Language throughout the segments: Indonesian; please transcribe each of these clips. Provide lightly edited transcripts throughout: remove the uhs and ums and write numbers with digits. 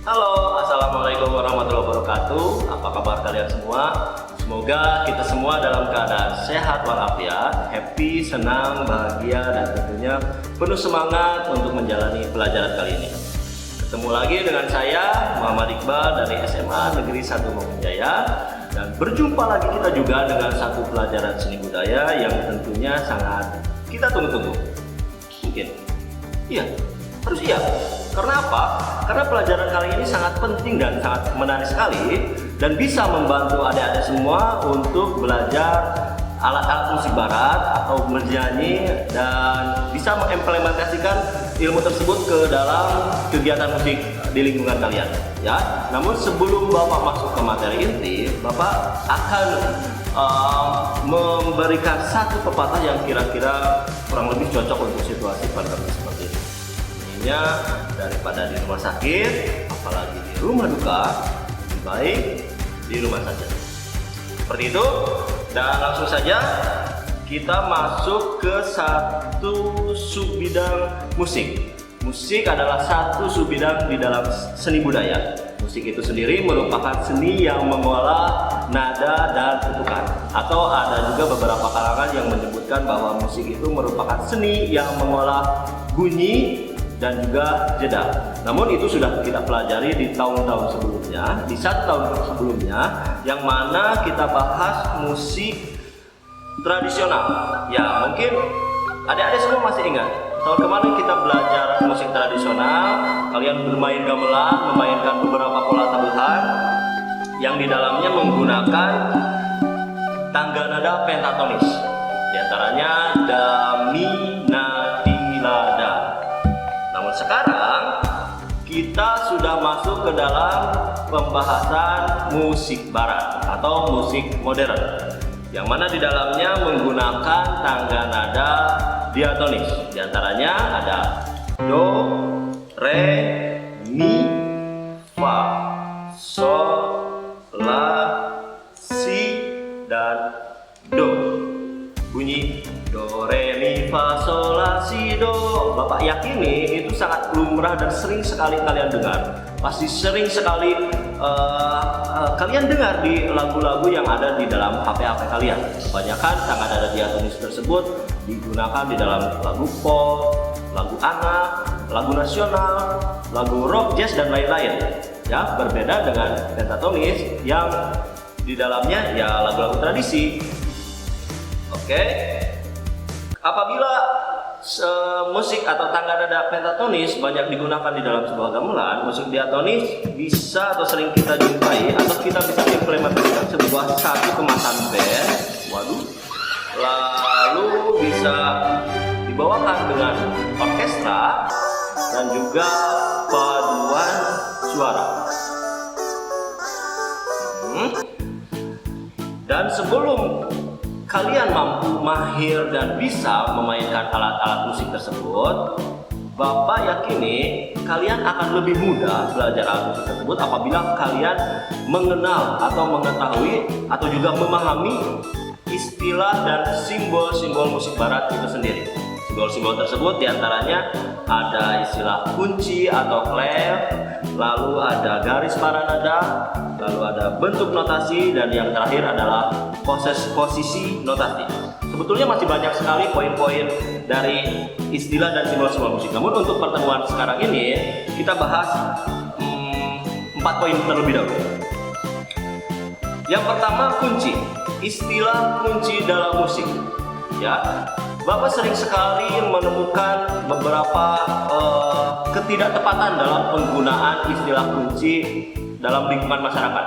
Halo, assalamualaikum warahmatullahi wabarakatuh. Apa kabar kalian semua? Semoga kita semua dalam keadaan sehat walafiat, happy, senang, bahagia, dan tentunya penuh semangat untuk menjalani pelajaran kali ini. Ketemu lagi dengan saya, Muhammad Iqbal dari SMA Negeri 1 Mangunjaya. Dan berjumpa lagi kita juga dengan satu pelajaran seni budaya yang tentunya sangat kita tunggu-tunggu. Mungkin? Iya, harus iya. Karena apa? Karena pelajaran kali ini sangat penting dan sangat menarik sekali dan bisa membantu adik-adik semua untuk belajar alat-alat musik barat atau bernyanyi dan bisa mengimplementasikan ilmu tersebut ke dalam kegiatan musik di lingkungan kalian, ya. Namun sebelum Bapak masuk ke materi inti, Bapak akan memberikan satu pepatah yang kira-kira kurang lebih cocok untuk situasi pandemi seperti ini. Ininya daripada di rumah sakit, apalagi di rumah duka, lebih baik di rumah saja. Seperti itu. Dan langsung saja kita masuk ke satu subbidang musik. Musik adalah satu subbidang di dalam seni budaya. Musik itu sendiri merupakan seni yang mengolah nada dan tutukan. Atau ada juga beberapa kalangan yang menyebutkan bahwa musik itu merupakan seni yang mengolah bunyi dan juga jeda. Namun itu sudah kita pelajari di tahun-tahun sebelumnya, di satu tahun sebelumnya, yang mana kita bahas musik tradisional. Ya, mungkin adik-adik semua masih ingat, tahun kemarin kita belajar musik tradisional, kalian bermain gamelan, memainkan beberapa pola tabuhan, yang di dalamnya menggunakan tangga nada pentatonis. Di antaranya da, mi, na, di, la, da. Namun sekarang kita sudah masuk ke dalam pembahasan musik barat atau musik modern, yang mana di dalamnya menggunakan tangga nada diatonis. Di antaranya ada do, re, mi, fa, sol, la, si, dan do. Bunyi do, re, mi, fa, sol, la, si, do. Bapak yakini itu sangat lumrah dan sering sekali kalian dengar. Pasti sering sekali kalian dengar di lagu-lagu yang ada di dalam HP-HP kalian. Kebanyakan tangga nada diatonis tersebut digunakan di dalam lagu pop, lagu anak, lagu nasional, lagu rock, jazz, dan lain-lain. Ya, berbeda dengan pentatonis yang di dalamnya ya lagu-lagu tradisi. Oke. Apabila musik atau tangga nada pentatonis banyak digunakan di dalam sebuah gamelan, musik diatonis bisa atau sering kita jumpai atau kita bisa implementasikan sebuah satu kemasan band, lalu bisa dibawakan dengan orkestra dan juga paduan suara. Dan sebelum kalian mampu, mahir, dan bisa memainkan alat-alat musik tersebut, Bapak yakini kalian akan lebih mudah belajar alat musik tersebut apabila kalian mengenal atau mengetahui atau juga memahami istilah dan simbol-simbol musik barat itu sendiri. Simbol-simbol tersebut diantaranya ada istilah kunci atau clef, lalu ada garis para nada, lalu ada bentuk notasi, dan yang terakhir adalah posisi notasi. Sebetulnya masih banyak sekali poin-poin dari istilah dan simbol-simbol musik. Namun untuk pertemuan sekarang ini kita bahas 4 poin terlebih dahulu. Yang pertama, kunci. Istilah kunci dalam musik. Ya, Bapak sering sekali menemukan beberapa ketidaktepatan dalam penggunaan istilah kunci dalam lingkungan masyarakat.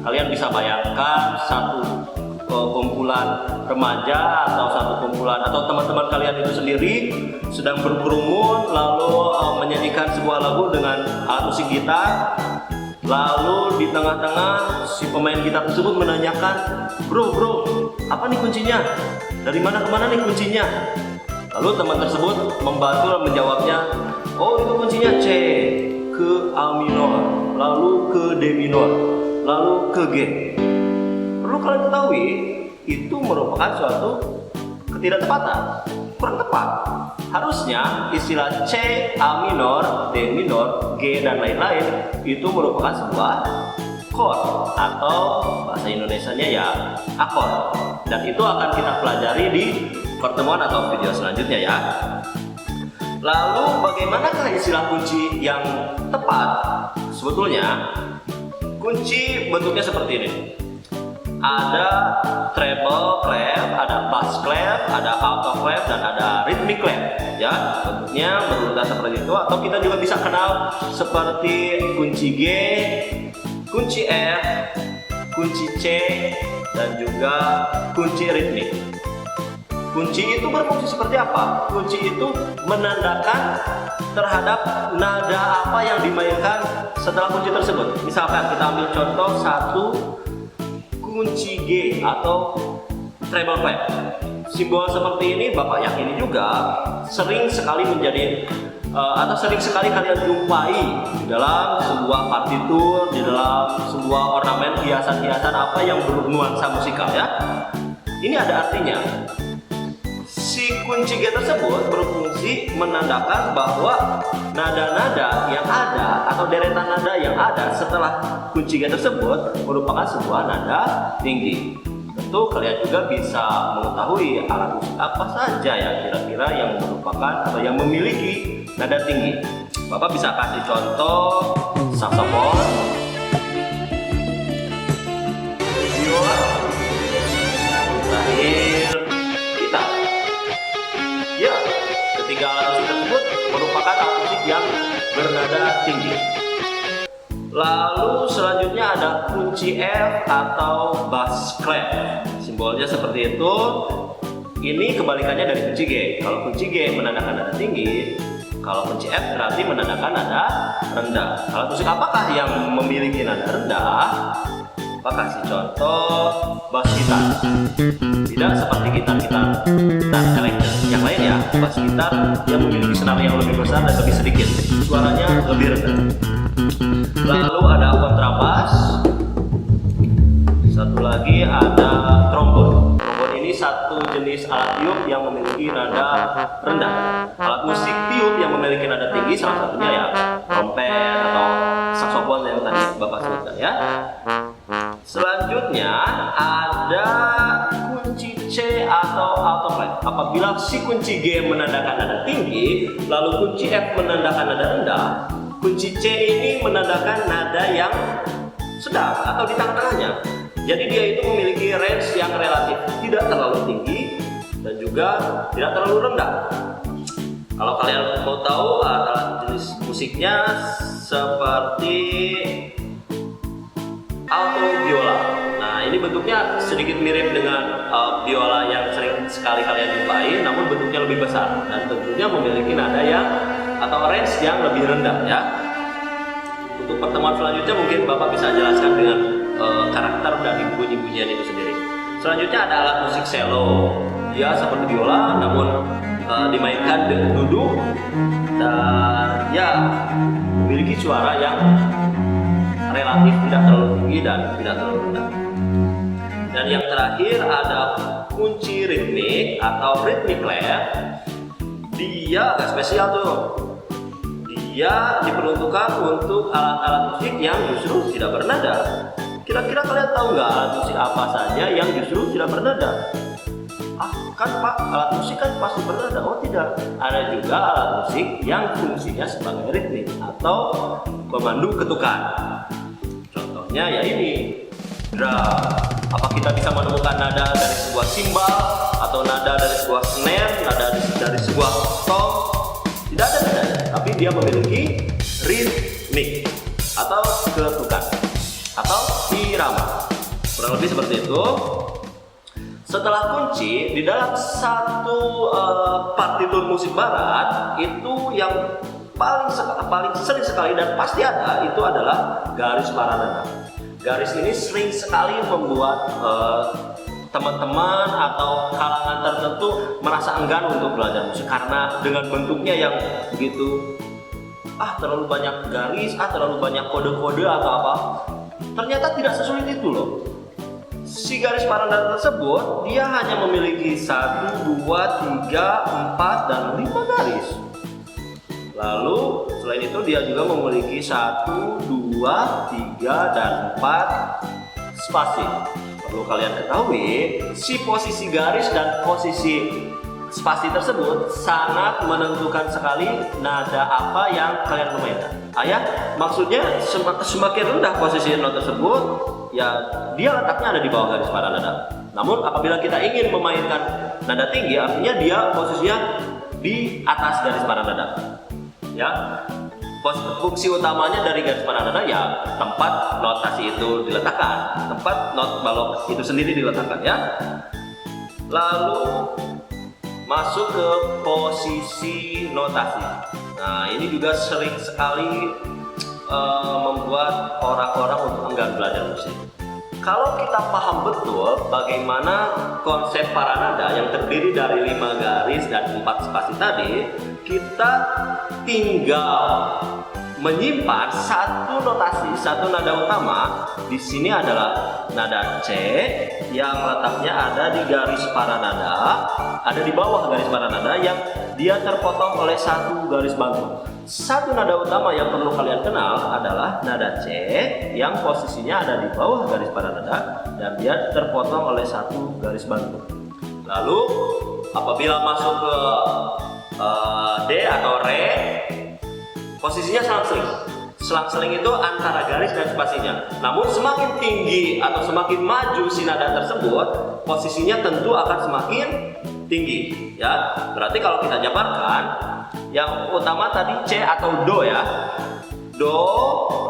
Kalian bisa bayangkan satu kumpulan remaja atau satu kumpulan atau teman-teman kalian itu sendiri sedang berkerumun lalu menyanyikan sebuah lagu dengan alat musik gitar, lalu di tengah-tengah si pemain gitar tersebut menanyakan, bro, apa nih kuncinya? Dari mana ke mana nih kuncinya? Lalu teman tersebut membantu dan menjawabnya, oh itu kuncinya C ke A minor, lalu ke D minor, lalu ke G. Perlu kalian ketahui, itu merupakan suatu ketidaktepatan. kurang tepat. Harusnya istilah C, A minor, D minor, G dan lain-lain itu merupakan sebuah chord atau bahasa Indonesianya ya akord. Dan itu akan kita pelajari di pertemuan atau video selanjutnya ya. Lalu bagaimanakah istilah kunci yang tepat? Sebetulnya kunci bentuknya seperti ini. Ada treble clef, ada bass clef, ada alto clef, dan ada rhythmic clef. Ya, bentuknya berurutan seperti itu. Atau kita juga bisa kenal seperti kunci G, kunci F, kunci C, dan juga kunci ritmik. Kunci itu berfungsi seperti apa? Kunci itu menandakan terhadap nada apa yang dimainkan setelah kunci tersebut. Misalkan kita ambil contoh satu kunci G atau treble clef. Simbol seperti ini Bapak yakini juga sering sekali menjadi atau sering sekali kalian jumpai di dalam sebuah partitur, di dalam sebuah ornamen hiasan-hiasan apa yang bernuansa musikal ya. Ini ada artinya. Si kunci G tersebut berfungsi menandakan bahwa nada-nada yang ada atau deretan nada yang ada setelah kunci G tersebut merupakan sebuah nada tinggi. Tentu kalian juga bisa mengetahui alat musik apa saja ya kira-kira yang merupakan atau yang memiliki nada tinggi. Bapak bisa kasih contoh saksofon, biola, terakhir gitar. Ya, ketiga alat musik tersebut merupakan alat musik yang bernada tinggi. Lalu selanjutnya ada kunci F atau bass clef. Simbolnya seperti itu. Ini kebalikannya dari kunci G. Kalau kunci G menandakan nada tinggi, kalau kunci F berarti menandakan nada rendah. Alat musik apakah yang memiliki nada rendah? Bapak kasih contoh bass gitar. Tidak seperti gitar elektrik yang lain ya. Bass gitar yang memiliki senar yang lebih besar dan lebih sedikit. Suaranya lebih rendah. Lalu ada kontrabas. Satu lagi ada trombon. Trombon ini satu jenis alat tiup yang memiliki nada rendah. Alat musik tiup yang memiliki nada tinggi salah satunya ya trompet atau saksofon yang tadi Bapak sebutkan ya. Selanjutnya ada kunci C atau alto clef. Apabila si kunci G menandakan nada tinggi, lalu kunci F menandakan nada rendah, kunci C ini menandakan nada yang sedang atau di tengah-tengahnya. Jadi dia itu memiliki range yang relatif tidak terlalu tinggi dan juga tidak terlalu rendah. Kalau kalian mau tahu alat jenis musiknya seperti alto biola. Nah, ini bentuknya sedikit mirip dengan biola yang sering sekali kalian jumpai, namun bentuknya lebih besar dan tentunya memiliki nada yang atau range yang lebih rendah ya. Untuk pertemuan selanjutnya mungkin Bapak bisa jelaskan dengan karakter dari bunyi-bunyian itu sendiri. Selanjutnya ada alat musik cello. Dia seperti biola namun dimainkan dengan duduk dan ya memiliki suara yang relatif tidak terlalu tinggi dan tidak terlalu rendah. Dan yang terakhir ada kunci ritmik atau rhythmic clef. Dia agak spesial tuh. Dia diperuntukkan untuk alat-alat musik yang justru tidak bernada. Kira-kira kalian tahu nggak alat musik apa saja yang justru tidak bernada? Kan Pak, alat musik kan pasti bernada. Oh tidak, ada juga alat musik yang fungsinya sebagai ritmik atau pemandu ketukan. Contohnya ya ini drum. Apa kita bisa menemukan nada dari sebuah simbal atau nada dari sebuah snare, nada dari sebuah tom? Tidak ada nadanya, tapi dia memiliki ritmik atau ketukan atau irama. Kurang lebih seperti itu. Setelah kunci di dalam satu partitur musik barat itu yang paling sering sekali dan pasti ada itu adalah garis para nada. Garis ini sering sekali membuat teman-teman atau kalangan tertentu merasa enggan untuk belajar musik karena dengan bentuknya yang begitu terlalu banyak garis, terlalu banyak kode-kode atau apa. Ternyata tidak sesulit itu loh. si garis paranada tersebut dia hanya memiliki 1, 2, 3, 4, dan 5 garis. Lalu selain itu dia juga memiliki 1, 2, 3, dan 4 spasi. Perlu kalian ketahui, si posisi garis dan posisi spasi tersebut sangat menentukan sekali nada apa yang kalian memainkan. Maksudnya semakin rendah posisi not tersebut, ya dia letaknya ada di bawah garis paranada. Namun apabila kita ingin memainkan nada tinggi, artinya dia posisinya di atas garis paranada. Ya, fungsi utamanya dari garis paranada ya tempat notasi itu diletakkan, tempat not balok itu sendiri diletakkan ya. Lalu masuk ke posisi notasi. Nah, ini juga sering sekali membuat orang-orang untuk enggan belajar musik. Kalau kita paham betul bagaimana konsep paranada yang terdiri dari 5 garis dan 4 spasi tadi, kita tinggal menyimpan satu notasi, satu nada utama. Di sini adalah nada C yang letaknya ada di garis paranada, ada di bawah garis paranada yang dia terpotong oleh satu garis bantu. Satu nada utama yang perlu kalian kenal adalah nada C yang posisinya ada di bawah garis paranada dan dia terpotong oleh satu garis bantu. Lalu apabila masuk ke D atau Re, posisinya selang-seling. Selang-seling itu antara garis dan spasinya. Namun semakin tinggi atau semakin maju si nada tersebut, posisinya tentu akan semakin tinggi. Ya, berarti kalau kita jabarkan, yang utama tadi C atau Do ya. Do,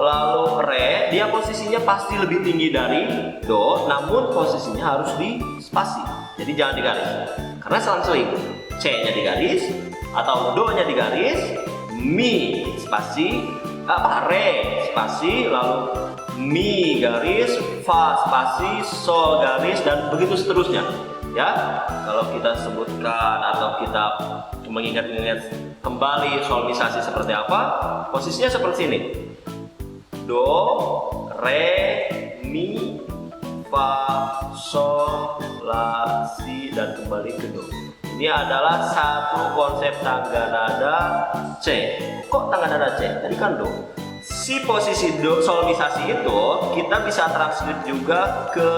lalu Re, dia posisinya pasti lebih tinggi dari Do, namun posisinya harus di spasi. Jadi jangan di garis. Karena selang-seling. C-nya di garis atau Do-nya di garis, Mi spasi, Re spasi, lalu Mi garis, Fa spasi, Sol garis, dan begitu seterusnya. Ya, kalau kita sebutkan atau kita mengingat-ingat kembali solmisasi seperti apa, posisinya seperti ini: Do, Re, Mi, Fa, Sol, La, Si, dan kembali ke Do. Ini adalah satu konsep tangga nada C. Kok tangga nada C? Tadi kan Do. Si posisi Do solmisasi itu kita bisa translate juga ke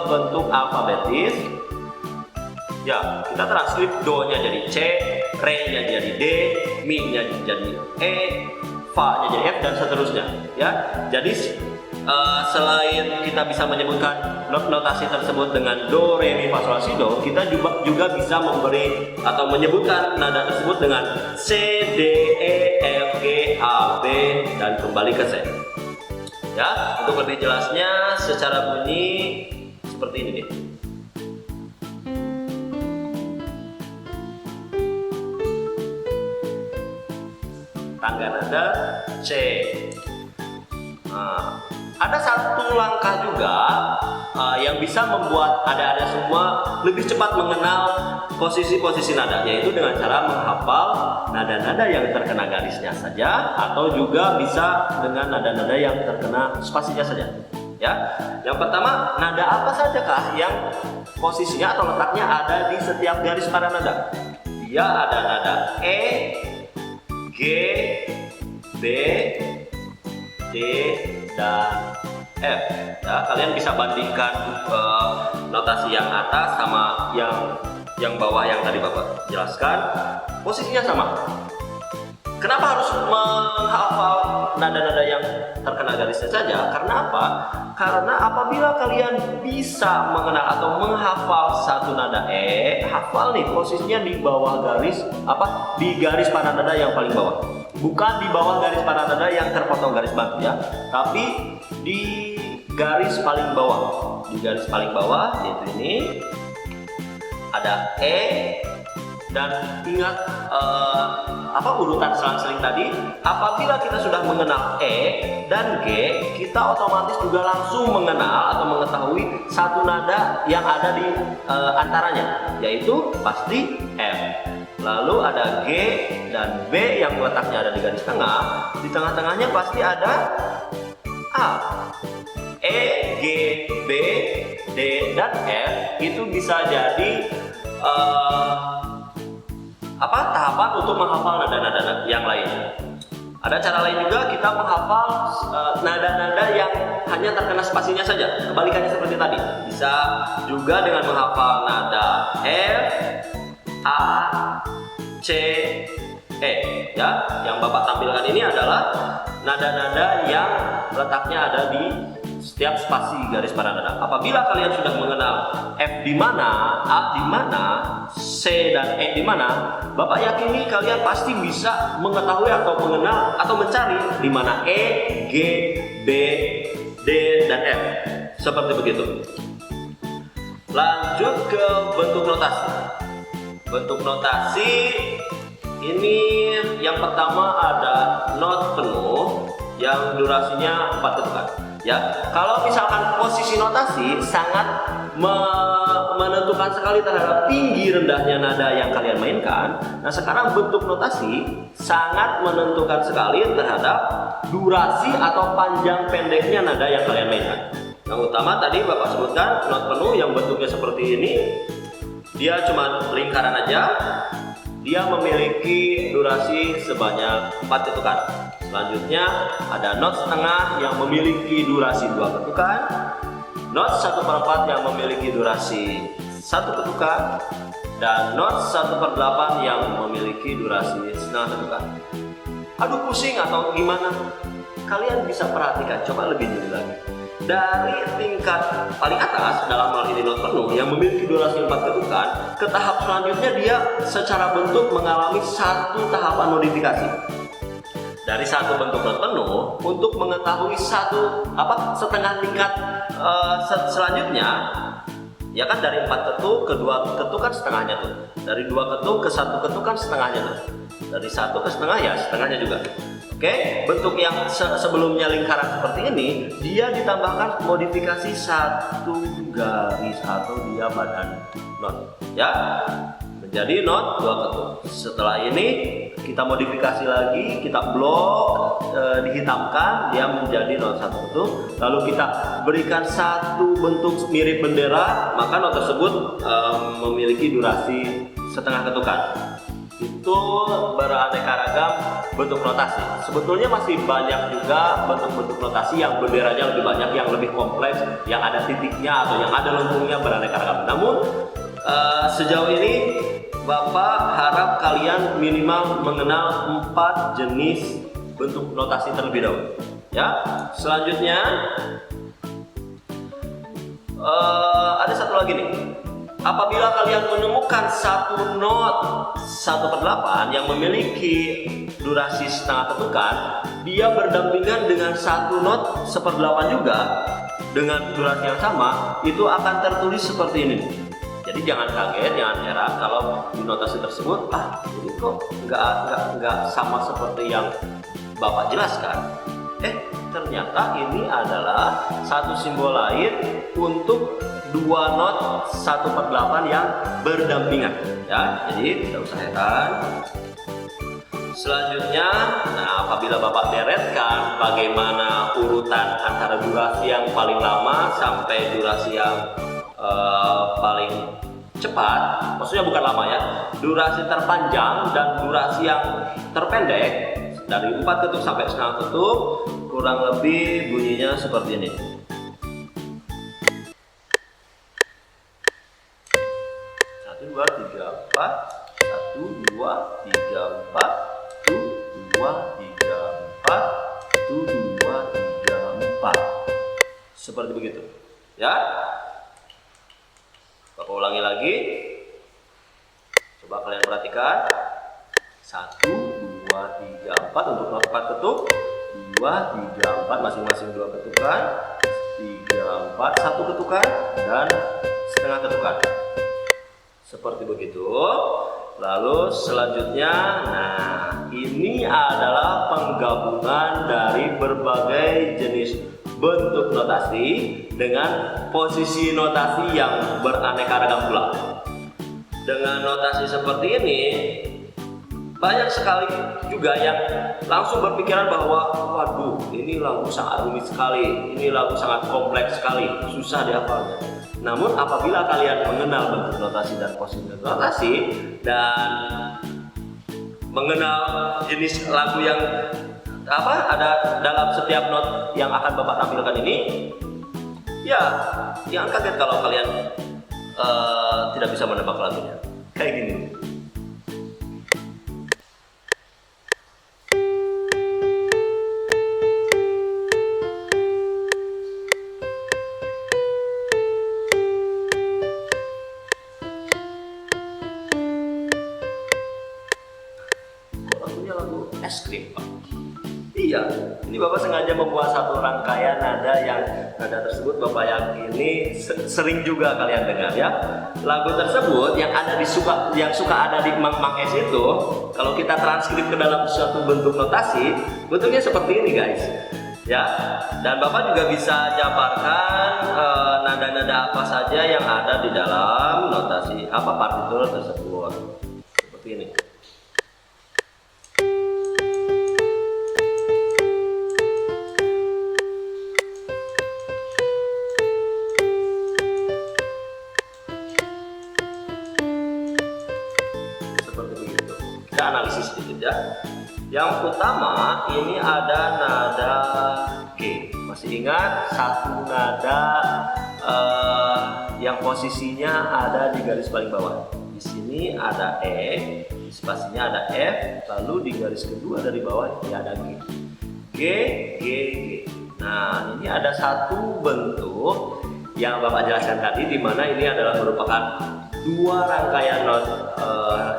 bentuk alfabetis. Ya, kita translate Do-nya jadi C, Re-nya jadi D, Mi-nya jadi E, Fa-nya jadi F, dan seterusnya. Ya, jadi selain kita bisa menyebutkan notasi tersebut dengan Do, Re, Mi, Fa, Sol, La, Si, Do, kita juga bisa memberi atau menyebutkan nada tersebut dengan C, D, E, F, G, A, B, dan kembali ke C. Ya, untuk lebih jelasnya secara bunyi seperti ini nih. Tangga nada C. Nah, ada satu langkah juga yang bisa membuat ada semua lebih cepat mengenal posisi-posisi nada, yaitu dengan cara menghafal nada-nada yang terkena garisnya saja atau juga bisa dengan nada-nada yang terkena spasinya saja. Ya, yang pertama, nada apa sajakah yang posisinya atau letaknya ada di setiap garis paranada? Dia ada nada E, G, B, D, dan F. Ya, kalian bisa bandingkan notasi yang atas sama yang bawah yang tadi Bapak jelaskan. Posisinya sama. Kenapa harus menghafal nada-nada yang terkena garisnya saja? Karena apa? Karena apabila kalian bisa mengenal atau menghafal satu nada E, hafal nih posisinya di bawah garis di garis paranada yang paling bawah. Bukan di bawah garis paranada yang terpotong garis bantu ya, tapi di garis paling bawah. Di garis paling bawah yaitu ini ada E, dan ingat urutan selang-seling tadi. Apabila kita sudah mengenal E dan G, kita otomatis juga langsung mengenal atau mengetahui satu nada yang ada di antaranya, yaitu pasti F. Lalu ada G dan B yang letaknya ada di garis tengah. Di tengah-tengahnya pasti ada A, E, G, B, D, dan F itu bisa jadi tahapan untuk menghafal nada-nada yang lain. Ada cara lain juga kita menghafal nada-nada yang hanya terkena spasinya saja, kebalikannya seperti tadi. Bisa juga dengan menghafal nada F, A, C, E. Ya, yang Bapak tampilkan ini adalah nada-nada yang letaknya ada di setiap spasi garis pada nada. Apabila kalian sudah mengenal F di mana, A di mana, C dan E di mana, Bapak yakini kalian pasti bisa mengetahui atau mengenal atau mencari di mana E, G, B, D dan F. Seperti begitu. Lanjut ke bentuk notasi. Bentuk notasi ini yang pertama ada not penuh yang durasinya 4 ketukan. Ya, kalau misalkan posisi notasi sangat menentukan sekali terhadap tinggi rendahnya nada yang kalian mainkan. Nah, sekarang bentuk notasi sangat menentukan sekali terhadap durasi atau panjang pendeknya nada yang kalian mainkan. Yang utama tadi Bapak sebutkan not penuh yang bentuknya seperti ini. Dia cuma lingkaran aja. Dia memiliki durasi sebanyak 4 ketukan. Selanjutnya ada not setengah yang memiliki durasi 2 ketukan, not 1/4 yang memiliki durasi 1 ketukan, dan not 1/8 yang memiliki durasi setengah ketukan. Aduh pusing atau gimana? Kalian bisa perhatikan, coba lebih jeli lagi. Dari tingkat paling atas dalam hal ini not penuh yang memiliki durasi 4 ketukan, ke tahap selanjutnya dia secara bentuk mengalami satu tahapan modifikasi. Dari satu bentuk not penuh untuk mengetahui setengah tingkat selanjutnya, ya kan dari 4 ketuk ke 2 ketuk kan setengahnya tuh. Dari 2 ketuk ke 1 ketuk kan setengahnya tuh. Dari 1 ke setengah ya setengahnya juga. Oke, bentuk yang sebelumnya lingkaran seperti ini, dia ditambahkan modifikasi 1 garis atau dia badan not, ya, menjadi not 2 ketuk. Setelah ini kita modifikasi lagi, kita blok, dihitamkan, dia menjadi not 1 ketuk. Lalu kita berikan satu bentuk mirip bendera, maka not tersebut memiliki durasi setengah ketukan. Itu beraneka ragam bentuk notasi. Sebetulnya masih banyak juga bentuk-bentuk notasi yang benderanya lebih banyak, yang lebih kompleks, yang ada titiknya atau yang ada lengkungnya, beraneka ragam. Namun sejauh ini Bapak harap kalian minimal mengenal 4 jenis bentuk notasi terlebih dahulu. Ya, selanjutnya ada satu lagi nih. Apabila kalian menemukan satu not 1/8 yang memiliki durasi setengah ketukan, dia berdampingan dengan satu not 1/8 juga dengan durasi yang sama, itu akan tertulis seperti ini. Jadi jangan kaget, jangan heran kalau di notasi tersebut, ini kok nggak sama seperti yang Bapak jelaskan. Ternyata ini adalah satu simbol lain untuk 2 not 1/8 yang berdampingan, ya. Jadi tidak usah heran. Selanjutnya, apabila Bapak deretkan bagaimana urutan antara durasi yang paling lama sampai durasi yang paling cepat, maksudnya bukan lama ya, durasi terpanjang dan durasi yang terpendek dari 4 ketuk sampai setengah ketuk, kurang lebih bunyinya seperti ini. 1, 2, 3, 4, 1, 2, 3, 4, 1, 2, 3, 4, 1, 2, 3, 4. Seperti begitu, ya. Bapak ulangi lagi. Coba kalian perhatikan. 1, 2, 3, 4 untuk not 4 ketuk. 2, 3, 4 masing-masing 2 ketukan. 3, 4 1 ketukan dan setengah ketukan. Seperti begitu. Lalu selanjutnya, ini adalah penggabungan dari berbagai jenis bentuk notasi dengan posisi notasi yang beraneka ragam pula. Dengan notasi seperti ini, banyak sekali juga yang langsung berpikiran bahwa waduh, ini lagu sangat rumit sekali, ini lagu sangat kompleks sekali, susah dihafalnya. Namun apabila kalian mengenal bentuk notasi dan posisi notasi dan mengenal jenis lagu yang ada dalam setiap not yang akan Bapak tampilkan ini, ya jangan kaget kalau kalian tidak bisa menebak lagunya. Kayak gini. Lagunya lagu es krim, Pak. Iya, ini Bapak sengaja membuat satu rangkaian nada yang nada tersebut Bapak yakini sering juga kalian dengar ya. Lagu tersebut yang suka ada di Mang Mang Es itu, kalau kita transkrip ke dalam suatu bentuk notasi, bentuknya seperti ini guys. Ya, dan Bapak juga bisa jabarkan nada-nada apa saja yang ada di dalam notasi partitur tersebut. Seperti ini. Kita analisis sedikit ya. Yang utama ini ada nada G. Masih ingat satu nada yang posisinya ada di garis paling bawah. Di sini ada E, di spasinya ada F, lalu di garis kedua dari bawah ini ada G. G, G, G. Nah, ini ada satu bentuk yang Bapak jelaskan tadi, di mana ini adalah merupakan dua rangkaian not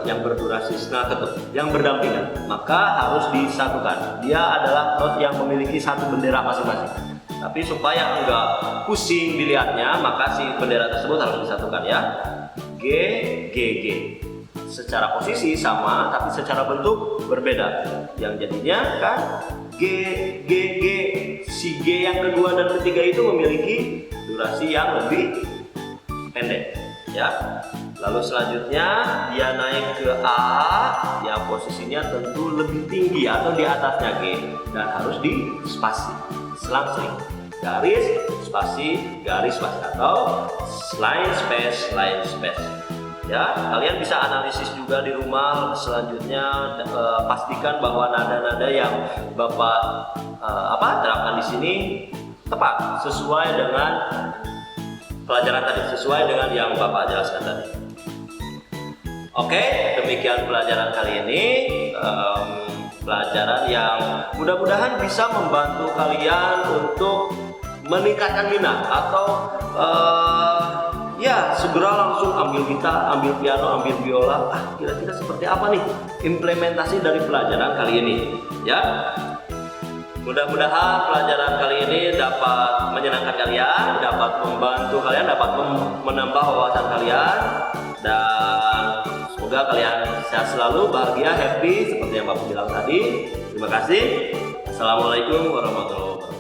yang berdurasi setengah ketuk yang berdampingan, maka harus disatukan. Dia adalah not yang memiliki satu bendera masing-masing. Tapi supaya enggak pusing dilihatnya, maka si bendera tersebut harus disatukan ya. G, G, G. Secara posisi sama, tapi secara bentuk berbeda. Yang jadinya kan G, G, G. Si G yang kedua dan ketiga itu memiliki durasi yang lebih pendek. Ya, lalu selanjutnya dia naik ke A yang posisinya tentu lebih tinggi atau di atasnya G dan harus di spasi, selang-seling, garis spasi atau line space. Ya, kalian bisa analisis juga di rumah. Selanjutnya pastikan bahwa nada-nada yang Bapak terapkan di sini tepat sesuai dengan pelajaran tadi, sesuai dengan yang Bapak jelaskan tadi. Oke, demikian pelajaran kali ini. Pelajaran yang mudah-mudahan bisa membantu kalian untuk meningkatkan minat atau ya segera langsung ambil gitar, ambil piano, ambil biola. Kira-kira seperti apa nih implementasi dari pelajaran kali ini? Ya. Mudah-mudahan pelajaran kali ini dapat menyenangkan kalian, dapat membantu kalian, dapat menambah wawasan kalian, dan semoga kalian sehat selalu, bahagia, happy seperti yang Bapak bilang tadi. Terima kasih. Assalamualaikum warahmatullahi wabarakatuh.